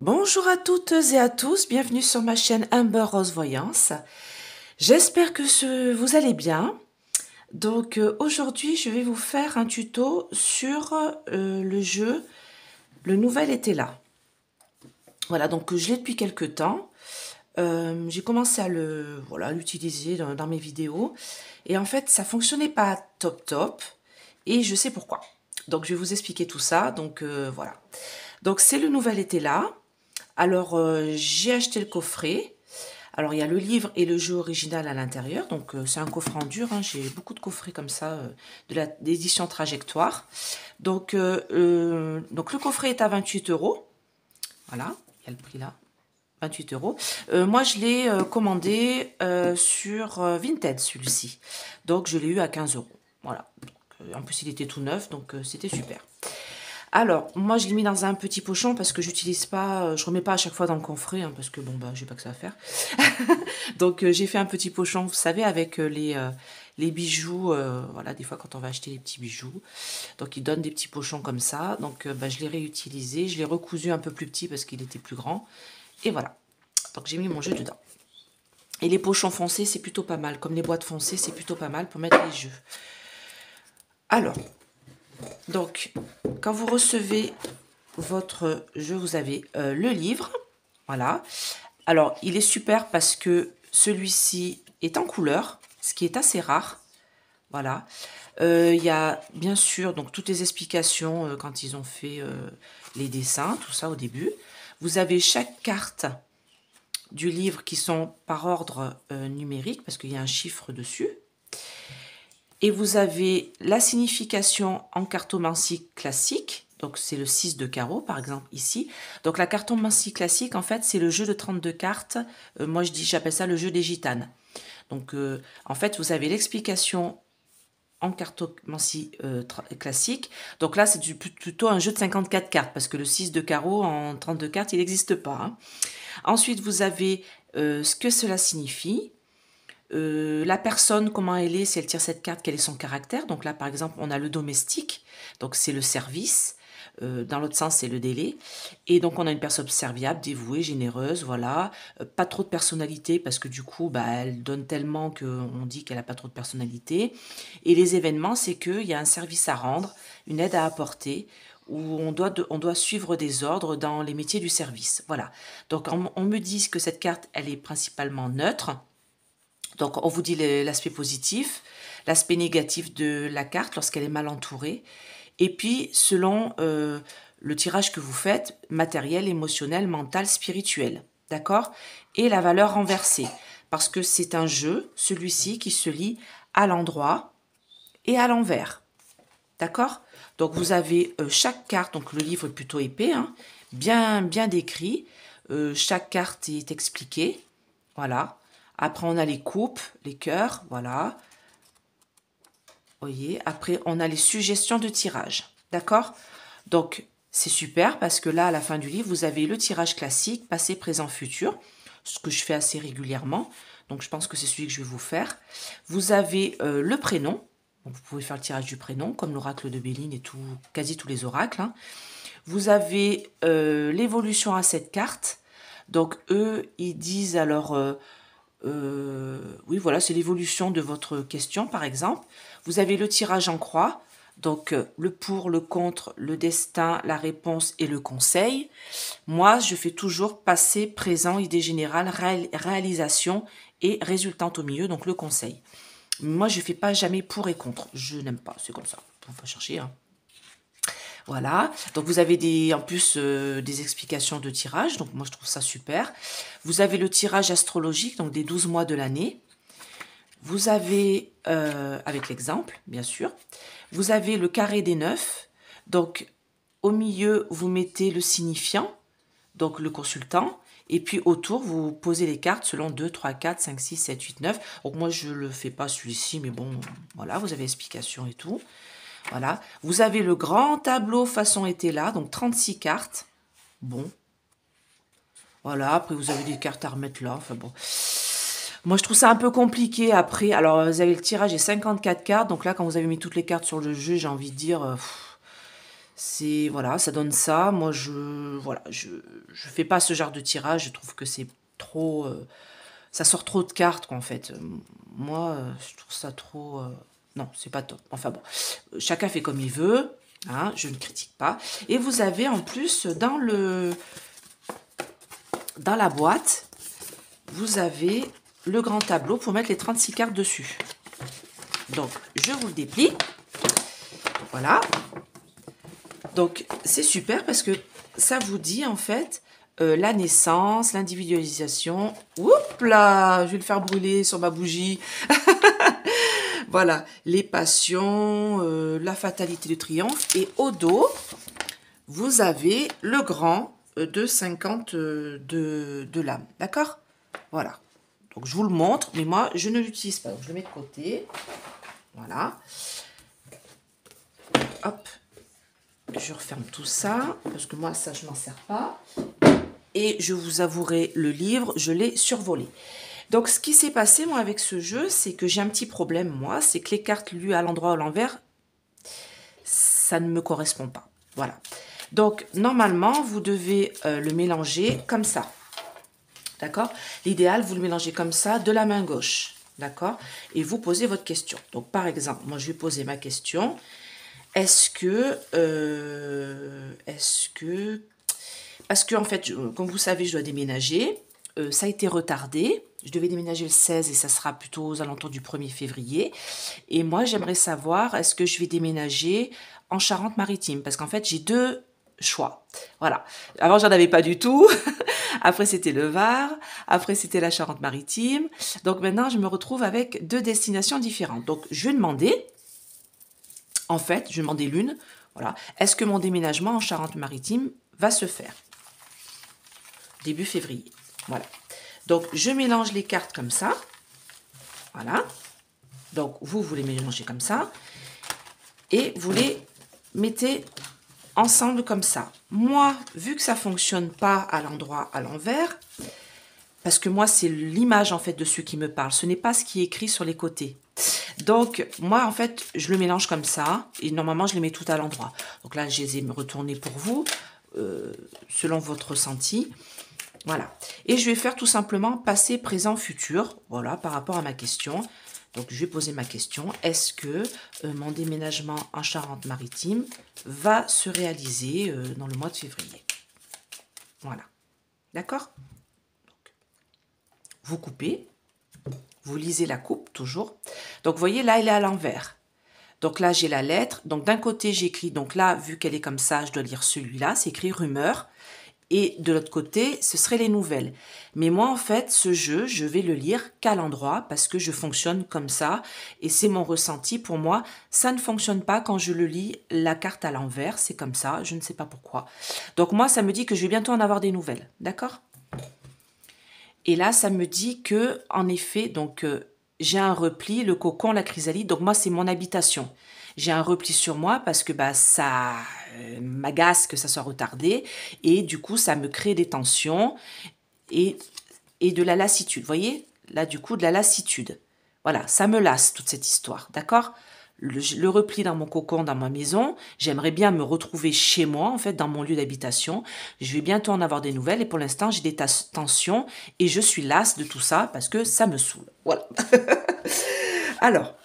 Bonjour à toutes et à tous, bienvenue sur ma chaîne Amber Rose Voyance. J'espère que vous allez bien. Donc aujourd'hui, je vais vous faire un tuto sur le jeu Le Nouvel Été là. Voilà, donc je l'ai depuis quelques temps. J'ai commencé à l'utiliser dans mes vidéos. Et en fait, ça fonctionnait pas top. Et je sais pourquoi. Donc je vais vous expliquer tout ça. Donc voilà. Donc c'est Le Nouvel Été là. Alors, j'ai acheté le coffret. Alors, il y a le livre et le jeu original à l'intérieur. Donc, c'est un coffret en dur. Hein. J'ai beaucoup de coffrets comme ça d'édition Trajectoire. Donc, le coffret est à 28 euros. Voilà, il y a le prix là. 28 euros. Moi, je l'ai commandé sur Vinted, celui-ci. Donc, je l'ai eu à 15 euros. Voilà. Donc, en plus, il était tout neuf, donc c'était super. Alors, moi, je l'ai mis dans un petit pochon parce que j'utilise pas, je remets pas à chaque fois dans le coffret, hein, parce que bon, bah, j'ai pas que ça à faire. Donc, j'ai fait un petit pochon, vous savez, avec les bijoux, voilà, des fois quand on va acheter les petits bijoux. Donc, ils donnent des petits pochons comme ça. Donc, bah, je l'ai réutilisé, je l'ai recousu un peu plus petit parce qu'il était plus grand. Et voilà. Donc, j'ai mis mon jeu dedans. Et les pochons foncés, c'est plutôt pas mal. Comme les boîtes foncées, c'est plutôt pas mal pour mettre les jeux. Alors, donc, quand vous recevez votre jeu, vous avez le livre. Voilà. Alors, il est super parce que celui-ci est en couleur, ce qui est assez rare. Voilà. Il y a bien sûr donc toutes les explications quand ils ont fait les dessins, tout ça au début. Vous avez chaque carte du livre qui sont par ordre numérique parce qu'il y a un chiffre dessus. Et vous avez la signification en cartomancie classique. Donc, c'est le 6 de carreau, par exemple, ici. Donc, la cartomancie classique, en fait, c'est le jeu de 32 cartes. Moi, j'appelle ça le jeu des gitanes. Donc, en fait, vous avez l'explication en cartomancie classique. Donc là, c'est plutôt un jeu de 54 cartes, parce que le 6 de carreau en 32 cartes, il n'existe pas. Hein. Ensuite, vous avez ce que cela signifie. La personne, comment elle est, si elle tire cette carte, quel est son caractère. Donc là, par exemple, on a le domestique, donc c'est le service. Dans l'autre sens, c'est le délai. Et donc, on a une personne serviable, dévouée, généreuse, voilà. Pas trop de personnalité, parce que du coup, bah, elle donne tellement qu'on dit qu'elle n'a pas trop de personnalité. Et les événements, c'est qu'il y a un service à rendre, une aide à apporter, où on doit suivre des ordres dans les métiers du service. Voilà. Donc, on me dit que cette carte, elle est principalement neutre. Donc, on vous dit l'aspect positif, l'aspect négatif de la carte lorsqu'elle est mal entourée. Et puis, selon le tirage que vous faites, matériel, émotionnel, mental, spirituel. D'accord? Et la valeur renversée. Parce que c'est un jeu, celui-ci, qui se lit à l'endroit et à l'envers. D'accord? Donc, vous avez chaque carte, donc le livre est plutôt épais, hein, bien décrit. Chaque carte est expliquée. Voilà. Après, on a les coupes, les cœurs, voilà. Vous voyez, après, on a les suggestions de tirage. D'accord? Donc, c'est super parce que là, à la fin du livre, vous avez le tirage classique, passé, présent, futur, ce que je fais assez régulièrement. Donc, je pense que c'est celui que je vais vous faire. Vous avez le prénom. Donc, vous pouvez faire le tirage du prénom, comme l'oracle de Béline et tout, quasi tous les oracles. Hein. Vous avez l'évolution à cette carte. Donc, eux, ils disent alors... oui, voilà, c'est l'évolution de votre question, par exemple. Vous avez le tirage en croix, donc le pour, le contre, le destin, la réponse et le conseil. Moi, je fais toujours passé, présent, idée générale, réalisation et résultante au milieu, donc le conseil. Moi, je ne fais pas jamais pour et contre. Je n'aime pas, c'est comme ça. On va chercher, hein. Voilà, donc vous avez en plus des explications de tirage, donc moi je trouve ça super. Vous avez le tirage astrologique, donc des 12 mois de l'année. Vous avez, avec l'exemple, bien sûr, vous avez le carré des 9, donc au milieu vous mettez le signifiant, donc le consultant, et puis autour vous posez les cartes selon 2, 3, 4, 5, 6, 7, 8, 9. Donc moi je ne le fais pas celui-ci, mais bon, voilà, vous avez explication et tout. Voilà. Vous avez le grand tableau façon été là, donc 36 cartes. Bon. Voilà, après vous avez des cartes à remettre là. Enfin bon. Moi je trouve ça un peu compliqué après. Alors vous avez le tirage et 54 cartes. Donc là quand vous avez mis toutes les cartes sur le jeu, j'ai envie de dire... C'est, voilà, ça donne ça. Moi, voilà, je fais pas ce genre de tirage. Je trouve que c'est trop, ça sort trop de cartes, quoi, en fait. Moi, je trouve ça trop, non, c'est pas top. Enfin bon, chacun fait comme il veut, hein, je ne critique pas. Et vous avez en plus dans la boîte, vous avez le grand tableau pour mettre les 36 cartes dessus. Donc, je vous le déplie. Voilà. Donc, c'est super parce que ça vous dit, en fait, la naissance, l'individualisation. Oups là, je vais le faire brûler sur ma bougie. Voilà, les passions, la fatalité du triomphe. Et au dos, vous avez le grand de 50 de l'âme. D'accord? Voilà. Donc, je vous le montre, mais moi, je ne l'utilise pas. Donc, je le mets de côté. Voilà. Hop. Je referme tout ça, parce que moi, ça, je m'en sers pas. Et je vous avouerai, le livre, je l'ai survolé. Donc, ce qui s'est passé, moi, avec ce jeu, c'est que j'ai un petit problème, moi. C'est que les cartes lues à l'endroit ou à l'envers, ça ne me correspond pas. Voilà. Donc, normalement, vous devez le mélanger comme ça. D'accord? L'idéal, vous le mélangez comme ça, de la main gauche. D'accord? Et vous posez votre question. Donc, par exemple, moi, je vais poser ma question. Est-ce que... Parce que, en fait, comme vous savez, je dois déménager. Ça a été retardé. Je devais déménager le 16 et ça sera plutôt aux alentours du 1er février. Et moi, j'aimerais savoir, est-ce que je vais déménager en Charente-Maritime? Parce qu'en fait, j'ai deux choix. Voilà. Avant, j'en avais pas du tout. Après, c'était le Var. Après, c'était la Charente-Maritime. Donc maintenant, je me retrouve avec deux destinations différentes. Donc, je vais demander, en fait, je vais demander l'une. Voilà. Est-ce que mon déménagement en Charente-Maritime va se faire début février? Voilà. Donc, je mélange les cartes comme ça. Voilà. Donc, vous les mélangez comme ça. Et vous les mettez ensemble comme ça. Moi, vu que ça ne fonctionne pas à l'endroit, à l'envers, parce que moi, c'est l'image, en fait, de ceux qui me parlent. Ce n'est pas ce qui est écrit sur les côtés. Donc, moi, en fait, je le mélange comme ça. Et normalement, je les mets tout à l'endroit. Donc là, je les ai retournés pour vous, selon votre ressenti. Voilà. Et je vais faire tout simplement passé, présent, futur. Voilà, par rapport à ma question. Donc, je vais poser ma question. Est-ce que mon déménagement en Charente-Maritime va se réaliser dans le mois de février? Voilà. D'accord? Vous coupez. Vous lisez la coupe, toujours. Donc, vous voyez, là, elle est à l'envers. Donc là, j'ai la lettre. Donc, d'un côté, j'écris. Donc là, vu qu'elle est comme ça, je dois lire celui-là. C'est écrit rumeur. Et de l'autre côté, ce seraient les nouvelles. Mais moi, en fait, ce jeu, je vais le lire qu'à l'endroit parce que je fonctionne comme ça. Et c'est mon ressenti. Pour moi, ça ne fonctionne pas quand je le lis la carte à l'envers. C'est comme ça. Je ne sais pas pourquoi. Donc moi, ça me dit que je vais bientôt en avoir des nouvelles. D'accord? Et là, ça me dit que, en effet, donc j'ai un repli, le cocon, la chrysalide. Donc moi, c'est mon habitation. J'ai un repli sur moi parce que bah, ça m'agace que ça soit retardé. Et du coup, ça me crée des tensions et, et de la lassitude. Vous voyez? Là, du coup, de la lassitude. Voilà, ça me lasse, toute cette histoire. D'accord? Le repli dans mon cocon, dans ma maison. J'aimerais bien me retrouver chez moi, en fait, dans mon lieu d'habitation. Je vais bientôt en avoir des nouvelles et pour l'instant, j'ai des tensions et je suis lasse de tout ça parce que ça me saoule. Voilà. Alors,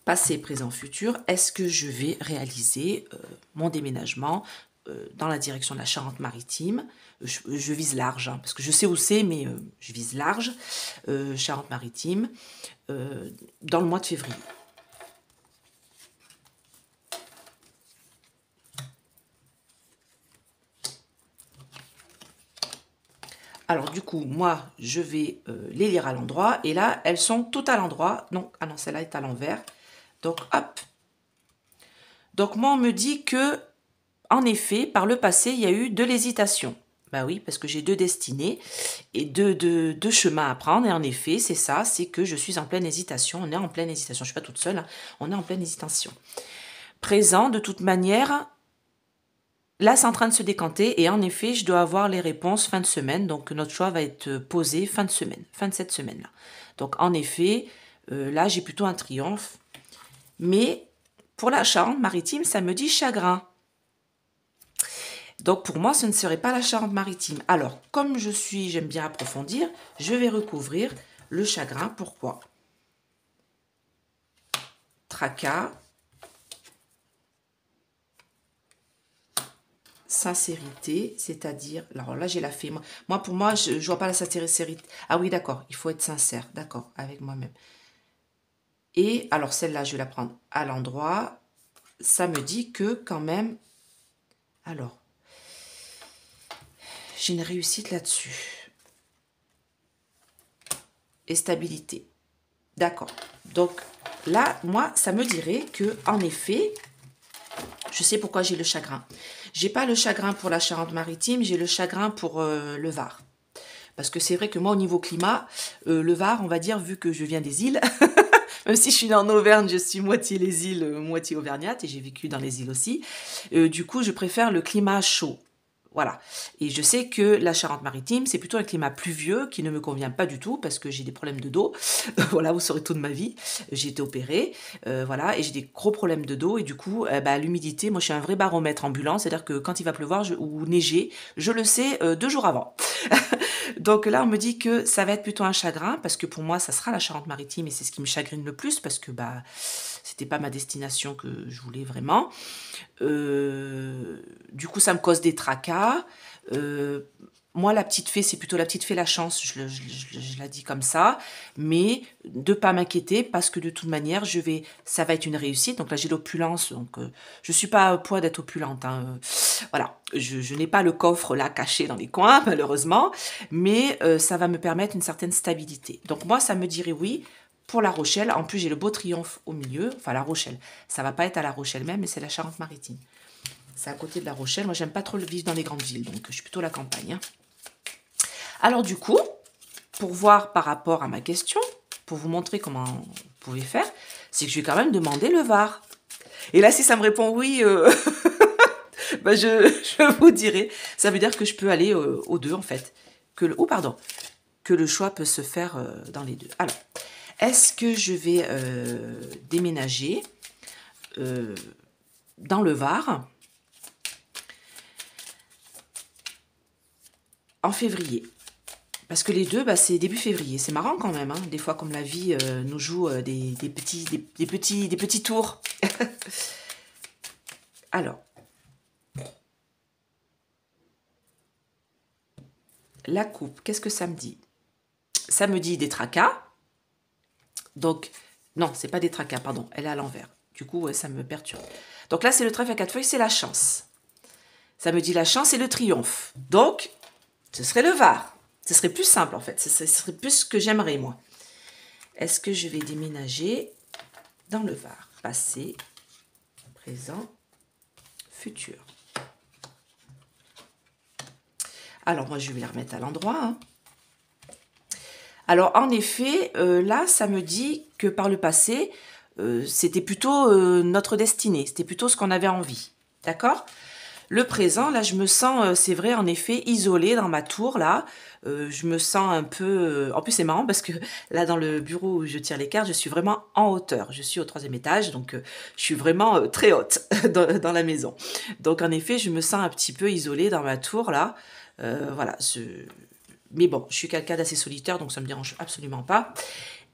passé, présent, futur, est-ce que je vais réaliser mon déménagement dans la direction de la Charente-Maritime? Je vise large, hein, parce que je sais où c'est, mais je vise large. Charente-Maritime, dans le mois de février. Alors du coup, moi, je vais les lire à l'endroit. Et là, elles sont toutes à l'endroit. Donc, ah non, celle-là est à l'envers. Donc, hop. Donc, moi, on me dit que, en effet, par le passé, il y a eu de l'hésitation. Bah oui, parce que j'ai deux destinées et deux chemins à prendre. Et en effet, c'est ça, c'est que je suis en pleine hésitation. On est en pleine hésitation. Je ne suis pas toute seule, hein. On est en pleine hésitation. Présent, de toute manière, là, c'est en train de se décanter. Et en effet, je dois avoir les réponses fin de semaine. Donc, notre choix va être posé fin de semaine, fin de cette semaine-là. Donc, en effet, là, j'ai plutôt un triomphe. Mais Pour la Charente-Maritime, ça me dit chagrin. Donc, pour moi, ce ne serait pas la Charente-Maritime. Alors, comme j'aime bien approfondir, je vais recouvrir le chagrin. Pourquoi? Tracas. Sincérité, c'est-à-dire... Alors là, j'ai la fée. Moi, pour moi, je ne vois pas la sincérité. Ah oui, d'accord, il faut être sincère, d'accord, avec moi-même. Et alors, celle-là, je vais la prendre à l'endroit. Ça me dit que quand même... Alors, j'ai une réussite là-dessus. Et stabilité. D'accord. Donc, là, moi, ça me dirait que, en effet, je sais pourquoi j'ai le chagrin. J'ai pas le chagrin pour la Charente-Maritime, j'ai le chagrin pour le Var. Parce que c'est vrai que moi, au niveau climat, le Var, on va dire, vu que je viens des îles, même si je suis en Auvergne, je suis moitié les îles, moitié auvergnate, et j'ai vécu dans les îles aussi. Du coup, je préfère le climat chaud. Voilà. Et je sais que la Charente-Maritime, c'est plutôt un climat pluvieux qui ne me convient pas du tout parce que j'ai des problèmes de dos. Voilà, vous saurez tout de ma vie. J'ai été opérée, voilà, et j'ai des gros problèmes de dos. Et du coup, l'humidité, moi, je suis un vrai baromètre ambulant. C'est-à-dire que quand il va pleuvoir ou neiger, je le sais 2 jours avant. Donc là, on me dit que ça va être plutôt un chagrin parce que pour moi, ça sera la Charente-Maritime et c'est ce qui me chagrine le plus parce que c'était pas ma destination que je voulais vraiment. Du coup, ça me cause des tracas. Moi, la petite fée, c'est plutôt la petite fée la chance, je la dis comme ça, mais de pas m'inquiéter parce que de toute manière, ça va être une réussite. Donc là, j'ai l'opulence, donc je suis pas à point d'être opulente. Hein. Voilà, je n'ai pas le coffre là caché dans les coins, malheureusement, mais ça va me permettre une certaine stabilité. Donc moi, ça me dirait oui. Pour La Rochelle, en plus j'ai le beau triomphe au milieu, enfin La Rochelle, ça va pas être à La Rochelle même, mais c'est la Charente-Maritime. C'est à côté de La Rochelle, moi j'aime pas trop vivre dans les grandes villes, donc je suis plutôt la campagne. Hein. Alors du coup, pour voir par rapport à ma question, pour vous montrer comment vous pouvez faire, c'est que je vais quand même demander le Var. Et là si ça me répond oui, je vous dirai, ça veut dire que je peux aller aux deux en fait, que le choix peut se faire dans les deux. Alors, est-ce que je vais déménager dans le Var en février? Parce que les deux, c'est début février. C'est marrant quand même. Hein. Des fois, comme la vie nous joue des petits tours. Alors, la coupe, qu'est-ce que ça me dit? Ça me dit des tracas. Donc, non, c'est pas des tracas, pardon, elle est à l'envers. Du coup, ouais, ça me perturbe. Donc là, c'est le trèfle à 4 feuilles, c'est la chance. Ça me dit la chance et le triomphe. Donc, ce serait le Var. Ce serait plus simple, en fait. Ce serait plus ce que j'aimerais, moi. Est-ce que je vais déménager dans le Var? Passé, présent, futur. Alors, moi, je vais les remettre à l'endroit, hein. Alors, en effet, là, ça me dit que par le passé, c'était plutôt notre destinée. C'était plutôt ce qu'on avait envie. D'accord? Le présent, là, je me sens, c'est vrai, en effet, isolée dans ma tour, là. Je me sens un peu... En plus, c'est marrant parce que là, dans le bureau où je tire les cartes, je suis vraiment en hauteur. Je suis au 3e étage, donc je suis vraiment très haute dans la maison. Donc, en effet, je me sens un petit peu isolée dans ma tour, là. Voilà, mais bon, je suis quelqu'un d'assez solitaire, donc ça ne me dérange absolument pas.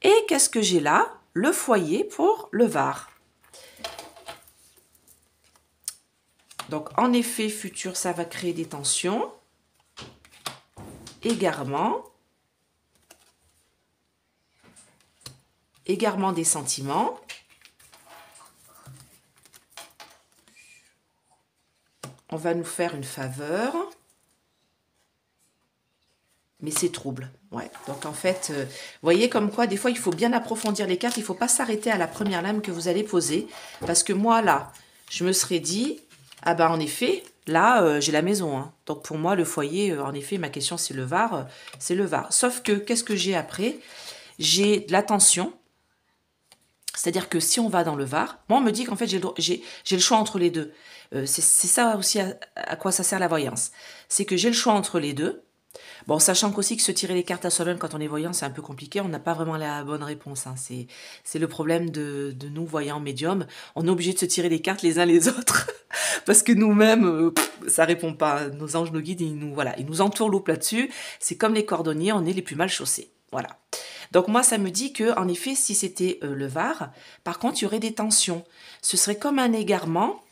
Et qu'est-ce que j'ai là? Le foyer pour le Var. Donc, en effet, futur, ça va créer des tensions. Égarement. Égarement des sentiments. On va nous faire une faveur. Mais c'est trouble. Ouais. Donc, en fait, vous voyez comme quoi, des fois, il faut bien approfondir les cartes. Il ne faut pas s'arrêter à la première lame que vous allez poser. Parce que moi, là, je me serais dit, ah ben, en effet, là, j'ai la maison. Hein. Donc, pour moi, le foyer, en effet, ma question, c'est le Var. C'est le Var. Sauf que, qu'est-ce que j'ai après? J'ai de la tension. C'est-à-dire que si on va dans le Var, moi, on me dit qu'en fait, j'ai le choix entre les deux. C'est ça aussi à quoi ça sert la voyance. C'est que j'ai le choix entre les deux. Bon, sachant qu'aussi que se tirer les cartes à soi-même quand on est voyant, c'est un peu compliqué, on n'a pas vraiment la bonne réponse, hein. C'est le problème de nous, voyants médiums. On est obligé de se tirer les cartes les uns les autres, parce que nous-mêmes, ça répond pas. Nos anges, nos guides, voilà, ils nous entourloupent là-dessus. C'est comme les cordonniers, on est les plus mal chaussés. Voilà. Donc moi, ça me dit que, en effet, si c'était le Var, par contre, il y aurait des tensions. Ce serait comme un égarement,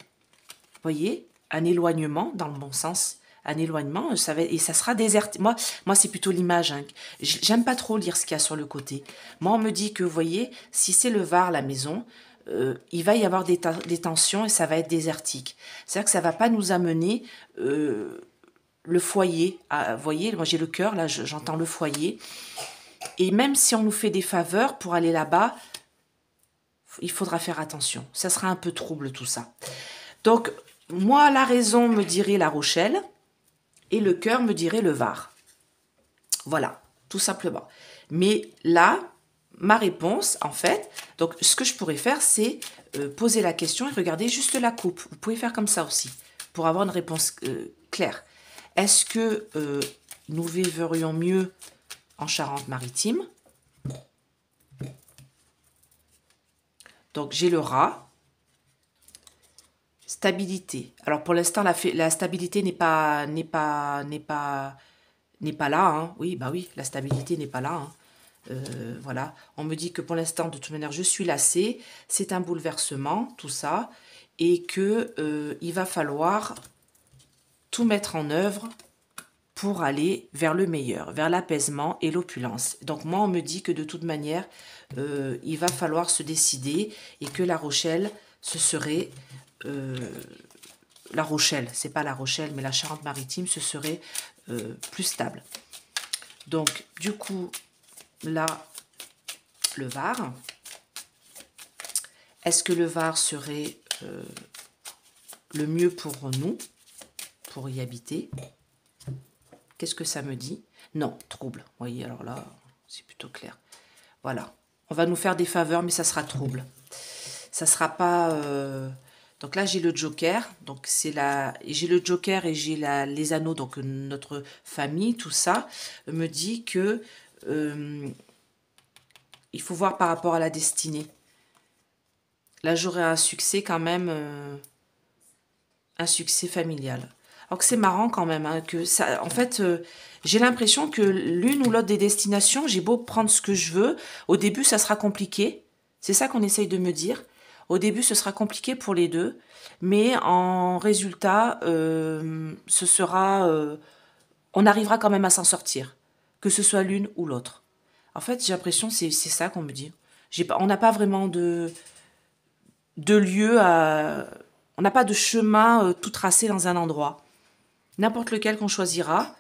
vous voyez, un éloignement, dans le bon sens, un éloignement, et ça sera déserté. Moi c'est plutôt l'image, hein. J'aime pas trop lire ce qu'il y a sur le côté. Moi, on me dit que, vous voyez, si c'est le Var, la maison, il va y avoir des tensions et ça va être désertique. C'est-à-dire que ça va pas nous amener le foyer. Vous voyez, moi j'ai le cœur, là j'entends le foyer. Et même si on nous fait des faveurs pour aller là-bas, il faudra faire attention. Ça sera un peu trouble tout ça. Donc, moi, la raison me dirait La Rochelle et le cœur me dirait le Var. Voilà, tout simplement. Mais là, ma réponse, en fait, donc ce que je pourrais faire, c'est poser la question et regarder juste la coupe. Vous pouvez faire comme ça aussi, pour avoir une réponse claire. Est-ce que nous vivrions mieux en Charente-Maritime? Donc, j'ai le rat. Stabilité. Alors, pour l'instant, la stabilité n'est pas là, hein. Oui, bah oui, la stabilité n'est pas là, hein. Voilà. On me dit que pour l'instant, de toute manière, je suis lassée. C'est un bouleversement, tout ça. Et que il va falloir tout mettre en œuvre pour aller vers le meilleur, vers l'apaisement et l'opulence. Donc moi, on me dit que de toute manière, il va falloir se décider et que La Rochelle, ce serait... La Rochelle, c'est pas La Rochelle, mais la Charente-Maritime, ce serait plus stable. Donc, du coup, là, le Var. Est-ce que le Var serait le mieux pour nous, pour y habiter? Qu'est-ce que ça me dit? Non, trouble. Vous voyez, alors là, c'est plutôt clair. Voilà. On va nous faire des faveurs, mais ça sera trouble. Ça sera pas... Donc là, j'ai le Joker. Donc c'est j'ai le Joker et j'ai les anneaux. Donc notre famille, tout ça, me dit que il faut voir par rapport à la destinée. Là, j'aurai un succès quand même, un succès familial. Alors que c'est marrant quand même, hein, que ça, en fait, j'ai l'impression que l'une ou l'autre des destinations, j'ai beau prendre ce que je veux, au début, ça sera compliqué. C'est ça qu'on essaye de me dire. Au début, ce sera compliqué pour les deux, mais en résultat, ce sera, on arrivera quand même à s'en sortir, que ce soit l'une ou l'autre. En fait, j'ai l'impression que c'est ça qu'on me dit. On n'a pas vraiment de lieu à... On n'a pas de chemin tout tracé dans un endroit. N'importe lequel qu'on choisira,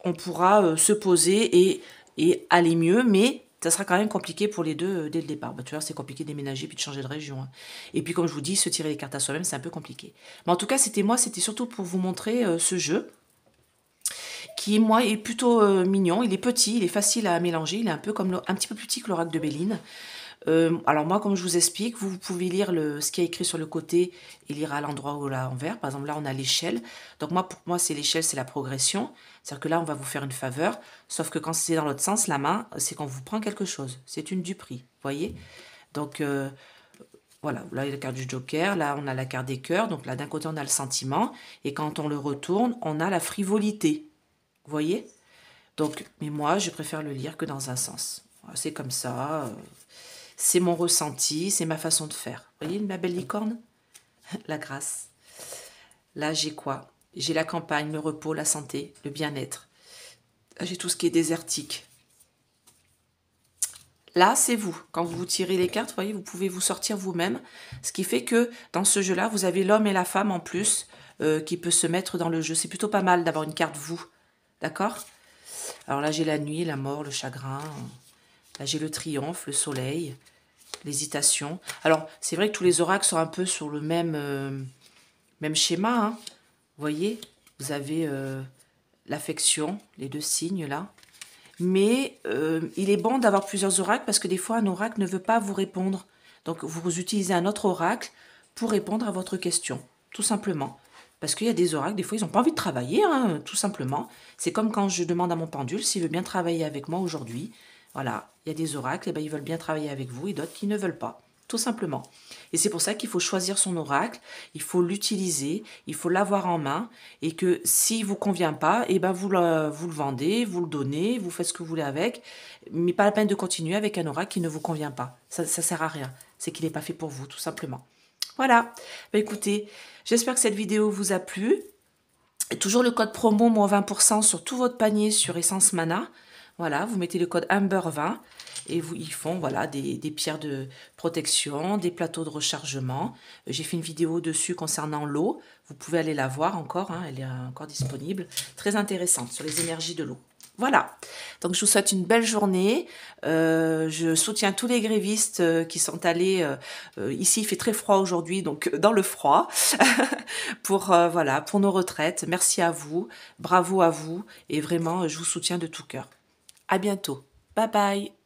on pourra se poser et aller mieux, mais ça sera quand même compliqué pour les deux dès le départ. Bah, tu vois, c'est compliqué de déménager puis de changer de région, hein. Et puis, comme je vous dis, se tirer les cartes à soi-même, c'est un peu compliqué. Mais en tout cas, c'était surtout pour vous montrer ce jeu, qui, moi, est plutôt mignon. Il est petit, il est facile à mélanger, il est un peu comme un petit peu plus petit que l'oracle de Béline. Alors moi, comme je vous explique, vous pouvez lire ce qui est écrit sur le côté et lire à l'endroit ou à l'envers. Par exemple, là, on a l'échelle. Donc moi, pour moi, c'est l'échelle, c'est la progression. C'est-à-dire que là, on va vous faire une faveur. Sauf que quand c'est dans l'autre sens, la main, c'est qu'on vous prend quelque chose. C'est une duperie, vous voyez. Donc voilà, là, il y a la carte du Joker. Là, on a la carte des cœurs. Donc là, d'un côté, on a le sentiment. Et quand on le retourne, on a la frivolité. Vous voyez. Donc, mais moi, je préfère le lire que dans un sens. Voilà, c'est comme ça. C'est mon ressenti, c'est ma façon de faire. Vous voyez ma belle licorne? La grâce. Là, j'ai quoi? J'ai la campagne, le repos, la santé, le bien-être. Là, j'ai tout ce qui est désertique. Là, c'est vous. Quand vous tirez les cartes, vous voyez, vous pouvez vous sortir vous-même. Ce qui fait que dans ce jeu-là, vous avez l'homme et la femme en plus qui peut se mettre dans le jeu. C'est plutôt pas mal d'avoir une carte vous. D'accord? Alors là, j'ai la nuit, la mort, le chagrin. Là, j'ai le triomphe, le soleil, l'hésitation. Alors, c'est vrai que tous les oracles sont un peu sur le même schéma, hein. Vous voyez, vous avez l'affection, les deux signes là. Mais il est bon d'avoir plusieurs oracles parce que des fois, un oracle ne veut pas vous répondre. Donc, vous utilisez un autre oracle pour répondre à votre question, tout simplement. Parce qu'il y a des oracles, des fois, ils n'ont pas envie de travailler, hein, tout simplement. C'est comme quand je demande à mon pendule s'il veut bien travailler avec moi aujourd'hui. Voilà, il y a des oracles, et ben, ils veulent bien travailler avec vous et d'autres qui ne veulent pas, tout simplement. Et c'est pour ça qu'il faut choisir son oracle, il faut l'utiliser, il faut l'avoir en main, et que s'il ne vous convient pas, et ben vous le vendez, vous le donnez, vous faites ce que vous voulez avec, mais pas la peine de continuer avec un oracle qui ne vous convient pas. Ça ne sert à rien, c'est qu'il n'est pas fait pour vous, tout simplement. Voilà, bah, écoutez, j'espère que cette vidéo vous a plu. Et toujours le code promo moins 20% sur tout votre panier sur Essence Mana. Voilà, vous mettez le code Amber20 et ils font voilà, des pierres de protection, des plateaux de rechargement. J'ai fait une vidéo dessus concernant l'eau. Vous pouvez aller la voir encore, hein, elle est encore disponible. Très intéressante sur les énergies de l'eau. Voilà, donc je vous souhaite une belle journée. Je soutiens tous les grévistes qui sont allés. Ici, il fait très froid aujourd'hui, donc dans le froid, pour, voilà, pour nos retraites. Merci à vous, bravo à vous, et vraiment, je vous soutiens de tout cœur. À bientôt. Bye bye.